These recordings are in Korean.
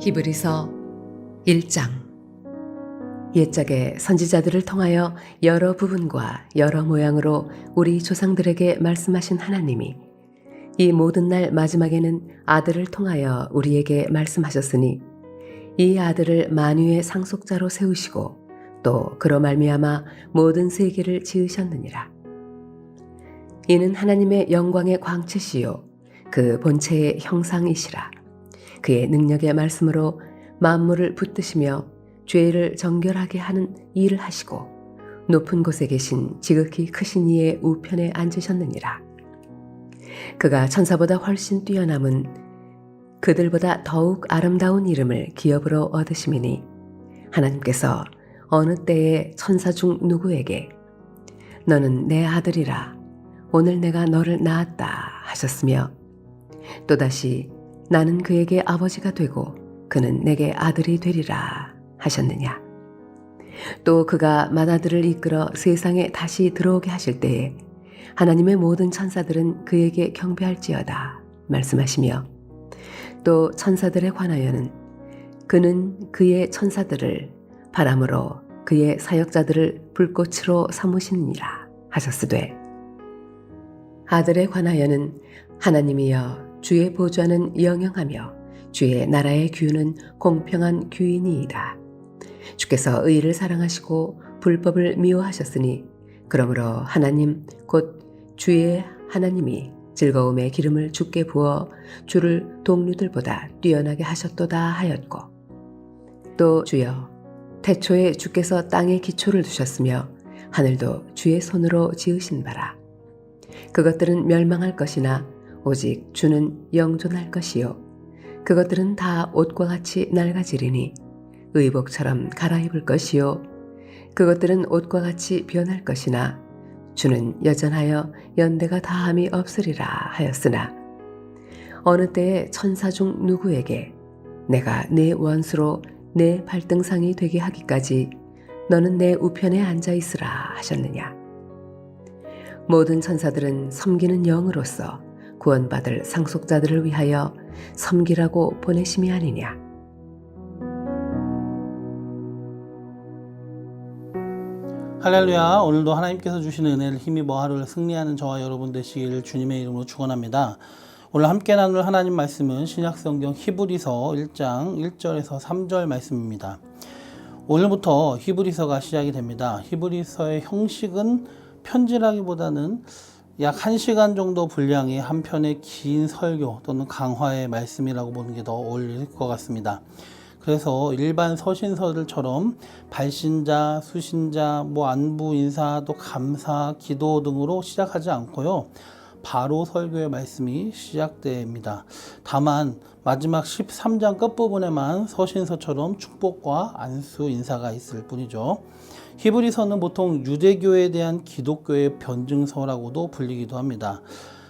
히브리서 1장. 옛적에 선지자들을 통하여 여러 부분과 여러 모양으로 우리 조상들에게 말씀하신 하나님이 이 모든 날 마지막에는 아들을 통하여 우리에게 말씀하셨으니 이 아들을 만유의 상속자로 세우시고 또 그로 말미암아 모든 세계를 지으셨느니라. 이는 하나님의 영광의 광채시요 그 본체의 형상이시라. 그의 능력의 말씀으로 만물을 붙드시며 죄를 정결하게 하는 일을 하시고 높은 곳에 계신 지극히 크신 이의 우편에 앉으셨느니라. 그가 천사보다 훨씬 뛰어남은 그들보다 더욱 아름다운 이름을 기업으로 얻으심이니 하나님께서 어느 때에 천사 중 누구에게 너는 내 아들이라 오늘 내가 너를 낳았다 하셨으며 또다시 나는 그에게 아버지가 되고 그는 내게 아들이 되리라 하셨느냐. 또 그가 맏아들을 이끌어 세상에 다시 들어오게 하실 때에 하나님의 모든 천사들은 그에게 경배할지어다 말씀하시며 또 천사들에 관하여는 그는 그의 천사들을 바람으로 그의 사역자들을 불꽃으로 삼으시니라 하셨으되 아들에 관하여는 하나님이여 주의 보좌는 영영하며 주의 나라의 규는 공평한 규이니이다. 주께서 의를 사랑하시고 불법을 미워하셨으니 그러므로 하나님 곧 주의 하나님이 즐거움의 기름을 주께 부어 주를 동류들보다 뛰어나게 하셨도다 하였고 또 주여 태초에 주께서 땅에 기초를 두셨으며 하늘도 주의 손으로 지으신 바라. 그것들은 멸망할 것이나 오직 주는 영존할 것이요 그것들은 다 옷과 같이 낡아지리니 의복처럼 갈아입을 것이요 그것들은 옷과 같이 변할 것이나 주는 여전하여 연대가 다함이 없으리라 하였으나 어느 때에 천사 중 누구에게 내가 내 원수로 내 발등상이 되게 하기까지 너는 내 우편에 앉아 있으라 하셨느냐. 모든 천사들은 섬기는 영으로서 구원받을 상속자들을 위하여 섬기라고 보내심이 아니냐. 할렐루야. 오늘도 하나님께서 주시는 은혜를 힘입어 하루를 승리하는 저와 여러분 되시기를 주님의 이름으로 축원합니다. 오늘 함께 나눌 하나님 말씀은 신약성경 히브리서 1장 1절에서 3절 말씀입니다. 오늘부터 히브리서가 시작이 됩니다. 히브리서의 형식은 편지라기보다는 약 1시간 정도 분량의 한 편의 긴 설교 또는 강화의 말씀이라고 보는 게 더 어울릴 것 같습니다. 그래서 일반 서신서들처럼 발신자, 수신자, 안부, 인사, 또 감사, 기도 등으로 시작하지 않고요. 바로 설교의 말씀이 시작됩니다. 다만 마지막 13장 끝부분에만 서신서처럼 축복과 안수, 인사가 있을 뿐이죠. 히브리서는 보통 유대교에 대한 기독교의 변증서라고도 불리기도 합니다.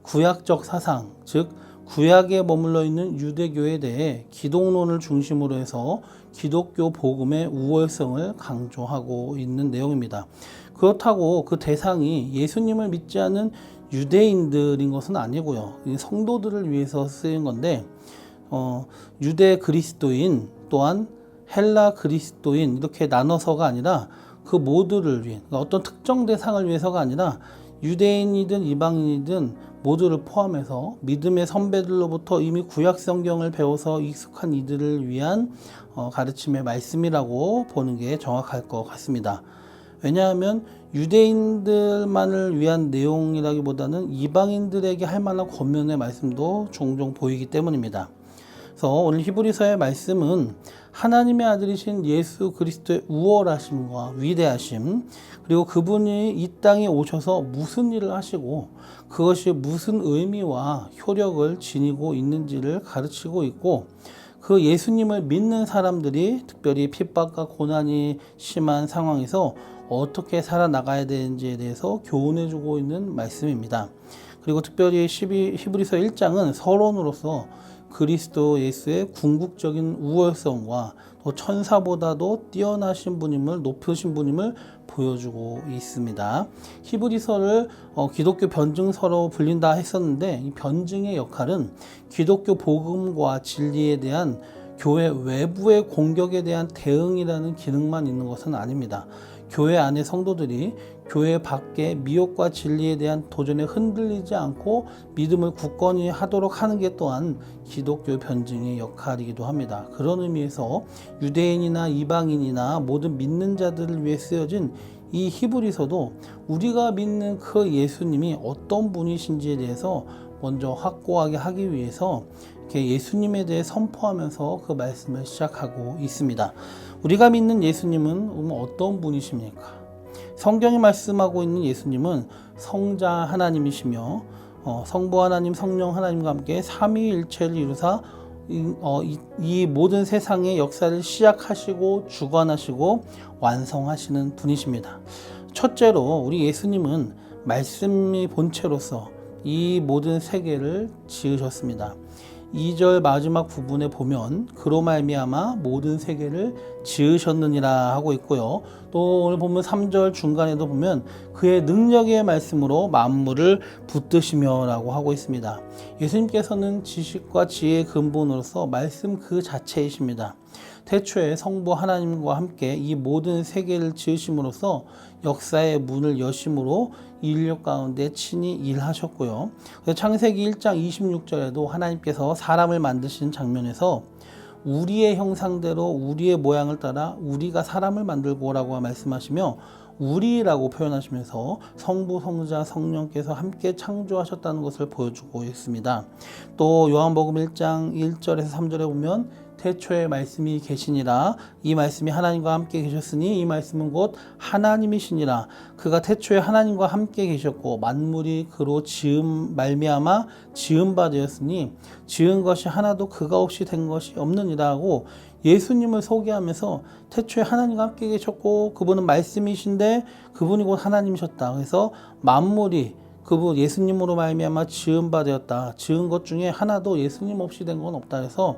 구약적 사상, 즉 구약에 머물러 있는 유대교에 대해 기독론을 중심으로 해서 기독교 복음의 우월성을 강조하고 있는 내용입니다. 그렇다고 그 대상이 예수님을 믿지 않는 유대인들인 것은 아니고요. 성도들을 위해서 쓰인 건데 유대 그리스도인 또한 헬라 그리스도인 이렇게 나눠서가 아니라 그 모두를 위해 어떤 특정 대상을 위해서가 아니라 유대인이든 이방인이든 모두를 포함해서 믿음의 선배들로부터 이미 구약 성경을 배워서 익숙한 이들을 위한 가르침의 말씀이라고 보는 게 정확할 것 같습니다. 왜냐하면 유대인들만을 위한 내용이라기보다는 이방인들에게 할 만한 권면의 말씀도 종종 보이기 때문입니다. 그래서 오늘 히브리서의 말씀은 하나님의 아들이신 예수 그리스도의 우월하심과 위대하심, 그리고 그분이 이 땅에 오셔서 무슨 일을 하시고 그것이 무슨 의미와 효력을 지니고 있는지를 가르치고 있고, 그 예수님을 믿는 사람들이 특별히 핍박과 고난이 심한 상황에서 어떻게 살아나가야 되는지에 대해서 교훈해주고 있는 말씀입니다. 그리고 특별히 히브리서 1장은 서론으로서 그리스도 예수의 궁극적인 우월성과 또 천사보다도 뛰어나신 분임을, 높으신 분임을 보여주고 있습니다. 히브리서를 기독교 변증서로 불린다 했었는데 이 변증의 역할은 기독교 복음과 진리에 대한 교회 외부의 공격에 대한 대응이라는 기능만 있는 것은 아닙니다. 교회 안의 성도들이 교회 밖의 미혹과 진리에 대한 도전에 흔들리지 않고 믿음을 굳건히 하도록 하는 게 또한 기독교 변증의 역할이기도 합니다. 그런 의미에서 유대인이나 이방인이나 모든 믿는 자들을 위해 쓰여진 이 히브리서도 우리가 믿는 그 예수님이 어떤 분이신지에 대해서 먼저 확고하게 하기 위해서 이렇게 예수님에 대해 선포하면서 그 말씀을 시작하고 있습니다. 우리가 믿는 예수님은 어떤 분이십니까? 성경이 말씀하고 있는 예수님은 성자 하나님이시며 성부 하나님, 성령 하나님과 함께 삼위일체를 이루사 이 모든 세상의 역사를 시작하시고 주관하시고 완성하시는 분이십니다. 첫째로 우리 예수님은 말씀이 본체로서 이 모든 세계를 지으셨습니다. 2절 마지막 부분에 보면 그로 말미암아 모든 세계를 지으셨느니라 하고 있고요. 또 오늘 보면 3절 중간에도 보면 그의 능력의 말씀으로 만물을 붙드시며 라고 하고 있습니다. 예수님께서는 지식과 지혜의 근본으로서 말씀 그 자체이십니다. 태초에 성부 하나님과 함께 이 모든 세계를 지으심으로써 역사의 문을 여심으로 인류 가운데 친히 일하셨고요. 창세기 1장 26절에도 하나님께서 사람을 만드신 장면에서 우리의 형상대로 우리의 모양을 따라 우리가 사람을 만들고라고 말씀하시며 우리라고 표현하시면서 성부, 성자, 성령께서 함께 창조하셨다는 것을 보여주고 있습니다. 또 요한복음 1장 1절에서 3절에 보면 태초에 말씀이 계시니라 이 말씀이 하나님과 함께 계셨으니 이 말씀은 곧 하나님이시니라 그가 태초에 하나님과 함께 계셨고 만물이 그로 말미암아 지은 바 되었으니 지은 것이 하나도 그가 없이 된 것이 없느니라 하고 예수님을 소개하면서 태초에 하나님과 함께 계셨고 그분은 말씀이신데 그분이 곧 하나님이셨다. 그래서 만물이 그분 예수님으로 말미암아 지은 바 되었다. 지은 것 중에 하나도 예수님 없이 된 건 없다. 해서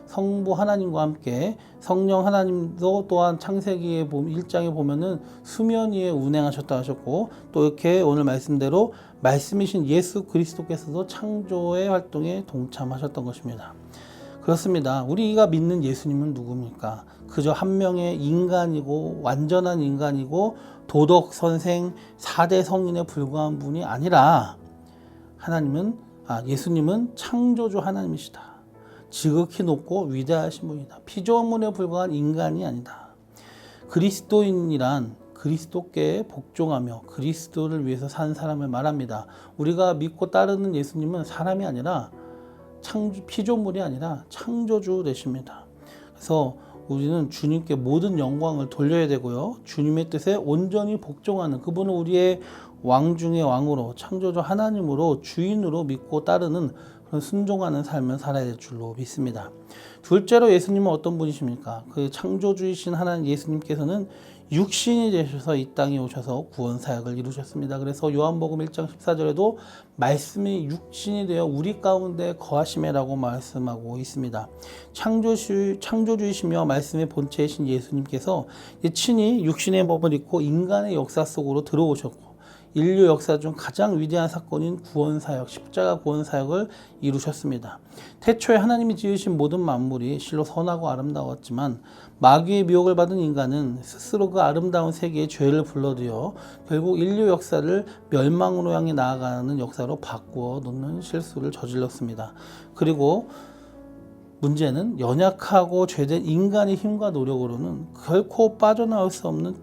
성부 하나님과 함께 성령 하나님도 또한 창세기에 1장에 보면은 수면 위에 운행하셨다 하셨고 또 이렇게 오늘 말씀대로 말씀이신 예수 그리스도께서도 창조의 활동에 동참하셨던 것입니다. 그렇습니다. 우리가 믿는 예수님은 누굽니까? 그저 한 명의 인간이고 완전한 인간이고 도덕 선생 4대 성인에 불과한 분이 아니라 예수님은 창조주 하나님이시다. 지극히 높고 위대하신 분이다. 피조물에 불과한 인간이 아니다. 그리스도인이란 그리스도께 복종하며 그리스도를 위해서 산 사람을 말합니다. 우리가 믿고 따르는 예수님은 사람이 아니라 피조물이 아니라 창조주 되십니다. 그래서 우리는 주님께 모든 영광을 돌려야 되고요. 주님의 뜻에 온전히 복종하는 그분은 우리의 왕 중의 왕으로 창조주 하나님으로 주인으로 믿고 따르는 그런 순종하는 삶을 살아야 될 줄로 믿습니다. 둘째로 예수님은 어떤 분이십니까? 그 창조주이신 하나님 예수님께서는 육신이 되셔서 이 땅에 오셔서 구원 사역을 이루셨습니다. 그래서 요한복음 1장 14절에도 말씀이 육신이 되어 우리 가운데 거하시매라고 말씀하고 있습니다. 창조주이시며 말씀의 본체이신 예수님께서 친히 육신의 몸을 입고 인간의 역사 속으로 들어오셨고 인류 역사 중 가장 위대한 사건인 구원사역, 십자가 구원사역을 이루셨습니다. 태초에 하나님이 지으신 모든 만물이 실로 선하고 아름다웠지만 마귀의 미혹을 받은 인간은 스스로 그 아름다운 세계에 죄를 불러들여 결국 인류 역사를 멸망으로 향해 나아가는 역사로 바꾸어 놓는 실수를 저질렀습니다. 그리고 문제는 연약하고 죄된 인간의 힘과 노력으로는 결코 빠져나올 수 없는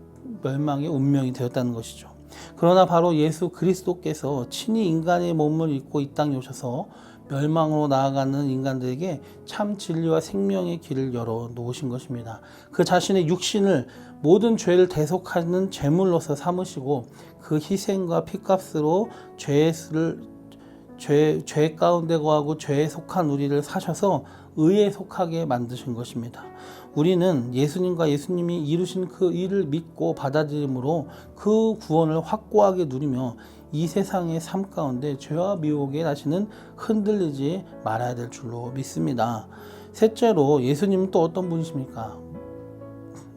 멸망의 운명이 되었다는 것이죠. 그러나 바로 예수 그리스도께서 친히 인간의 몸을 입고 이 땅에 오셔서 멸망으로 나아가는 인간들에게 참 진리와 생명의 길을 열어 놓으신 것입니다. 그 자신의 육신을 모든 죄를 대속하는 제물로서 삼으시고 그 희생과 피값으로 죄 가운데 거하고 죄에 속한 우리를 사셔서 의에 속하게 만드신 것입니다. 우리는 예수님과 예수님이 이루신 그 일을 믿고 받아들임으로 그 구원을 확고하게 누리며 이 세상의 삶 가운데 죄와 미혹에 다시는 흔들리지 말아야 될 줄로 믿습니다. 셋째로 예수님은 또 어떤 분이십니까?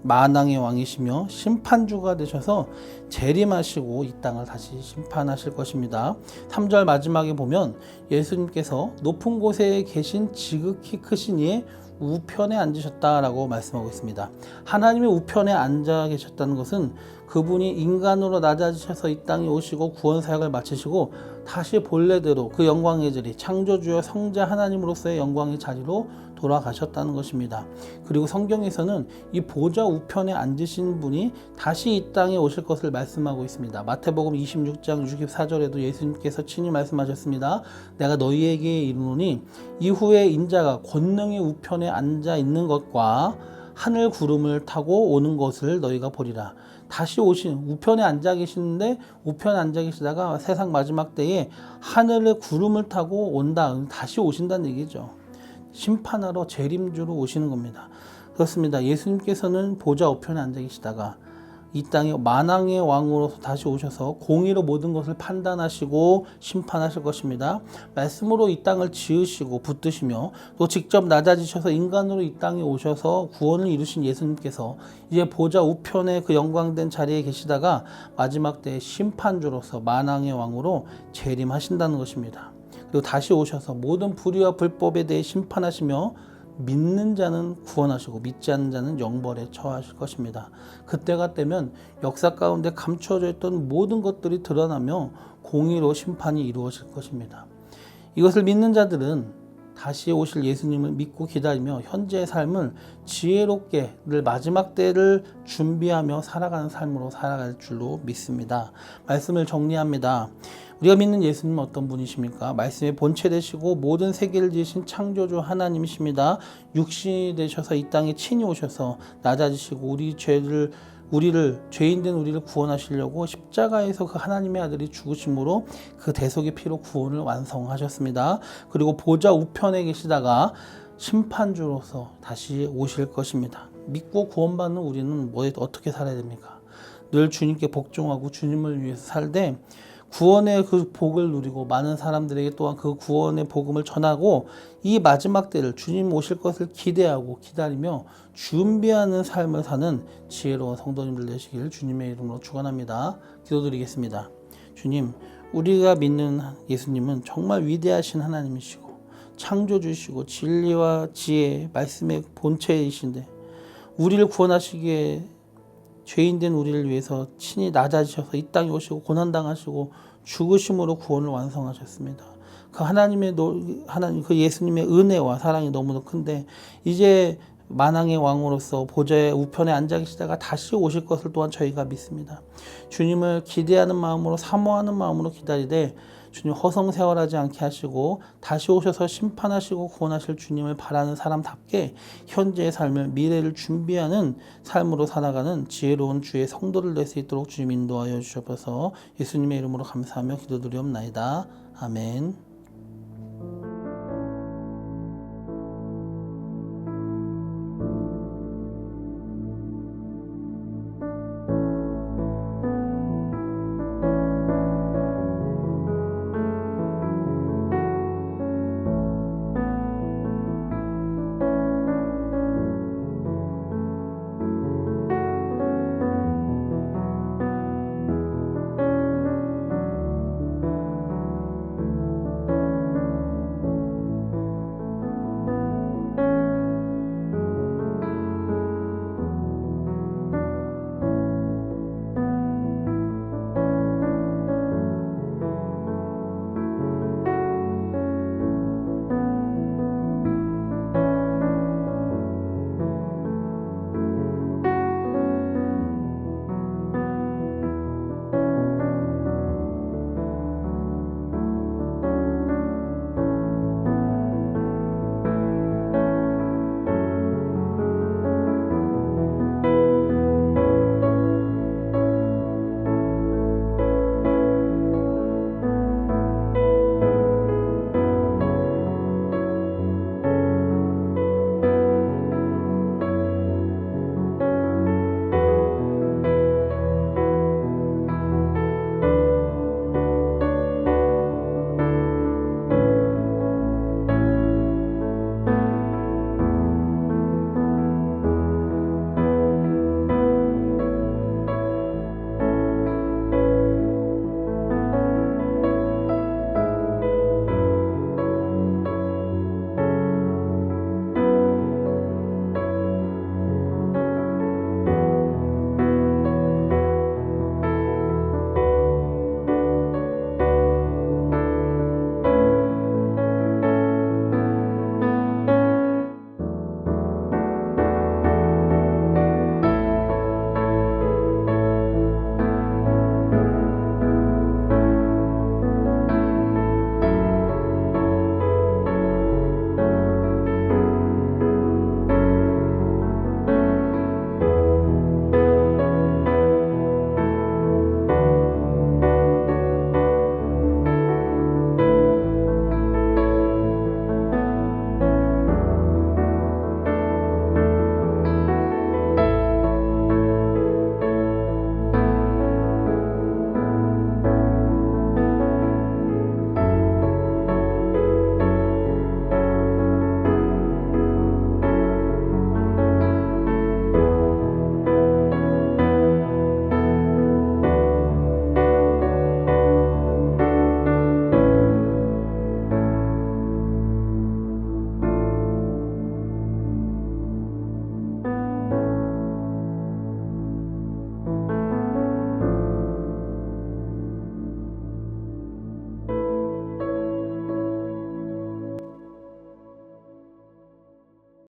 만왕의 왕이시며 심판주가 되셔서 재림하시고 이 땅을 다시 심판하실 것입니다. 3절 마지막에 보면 예수님께서 높은 곳에 계신 지극히 크신 이의 우편에 앉으셨다라고 말씀하고 있습니다. 하나님의 우편에 앉아 계셨다는 것은 그분이 인간으로 낮아지셔서 이 땅에 오시고 구원 사역을 마치시고 다시 본래대로 그 영광의 자리, 창조주여 성자 하나님으로서의 영광의 자리로 돌아가셨다는 것입니다. 그리고 성경에서는 이 보좌 우편에 앉으신 분이 다시 이 땅에 오실 것을 말씀하고 있습니다. 마태복음 26장 64절에도 예수님께서 친히 말씀하셨습니다. 내가 너희에게 이르노니 이후에 인자가 권능의 우편에 앉아 있는 것과 하늘 구름을 타고 오는 것을 너희가 보리라. 다시 오신 우편에 앉아 계시는데 우편에 앉아 계시다가 세상 마지막 때에 하늘의 구름을 타고 온다. 다시 오신다는 얘기죠. 심판하러 재림주로 오시는 겁니다. 그렇습니다. 예수님께서는 보좌 우편에 앉아 계시다가 이 땅에 만왕의 왕으로서 다시 오셔서 공의로 모든 것을 판단하시고 심판하실 것입니다. 말씀으로 이 땅을 지으시고 붙드시며 또 직접 낮아지셔서 인간으로 이 땅에 오셔서 구원을 이루신 예수님께서 이제 보좌 우편에 그 영광된 자리에 계시다가 마지막 때의 심판주로서 만왕의 왕으로 재림하신다는 것입니다. 그리고 다시 오셔서 모든 불의와 불법에 대해 심판하시며 믿는 자는 구원하시고 믿지 않는 자는 영벌에 처하실 것입니다. 그때가 되면 역사 가운데 감추어져 있던 모든 것들이 드러나며 공의로 심판이 이루어질 것입니다. 이것을 믿는 자들은 다시 오실 예수님을 믿고 기다리며 현재의 삶을 지혜롭게 늘 마지막 때를 준비하며 살아가는 삶으로 살아갈 줄로 믿습니다. 말씀을 정리합니다. 우리가 믿는 예수님은 어떤 분이십니까? 말씀의 본체 되시고 모든 세계를 지으신 창조주 하나님이십니다. 육신이 되셔서 이 땅에 친히 오셔서 낮아지시고 죄인된 우리를 구원하시려고 십자가에서 그 하나님의 아들이 죽으심으로 그 대속의 피로 구원을 완성하셨습니다. 그리고 보좌 우편에 계시다가 심판주로서 다시 오실 것입니다. 믿고 구원받는 우리는 어떻게 살아야 됩니까? 늘 주님께 복종하고 주님을 위해서 살되 구원의 그 복을 누리고 많은 사람들에게 또한 그 구원의 복음을 전하고 이 마지막 때를 주님 오실 것을 기대하고 기다리며 준비하는 삶을 사는 지혜로운 성도님들 되시길 주님의 이름으로 축원합니다. 기도드리겠습니다. 주님, 우리가 믿는 예수님은 정말 위대하신 하나님이시고 창조주시고 진리와 지혜, 말씀의 본체이신데 우리를 구원하시기에 죄인된 우리를 위해서 친히 낮아지셔서 이 땅에 오시고 고난당하시고 죽으심으로 구원을 완성하셨습니다. 그 하나님 그 예수님의 은혜와 사랑이 너무나 큰데 이제 만왕의 왕으로서 보좌의 우편에 앉아 계시다가 다시 오실 것을 또한 저희가 믿습니다. 주님을 기대하는 마음으로 사모하는 마음으로 기다리되 주님 허송세월하지 않게 하시고 다시 오셔서 심판하시고 구원하실 주님을 바라는 사람답게 현재의 삶을 미래를 준비하는 삶으로 살아가는 지혜로운 주의 성도를 낼 수 있도록 주님 인도하여 주셔서 예수님의 이름으로 감사하며 기도드리옵나이다. 아멘.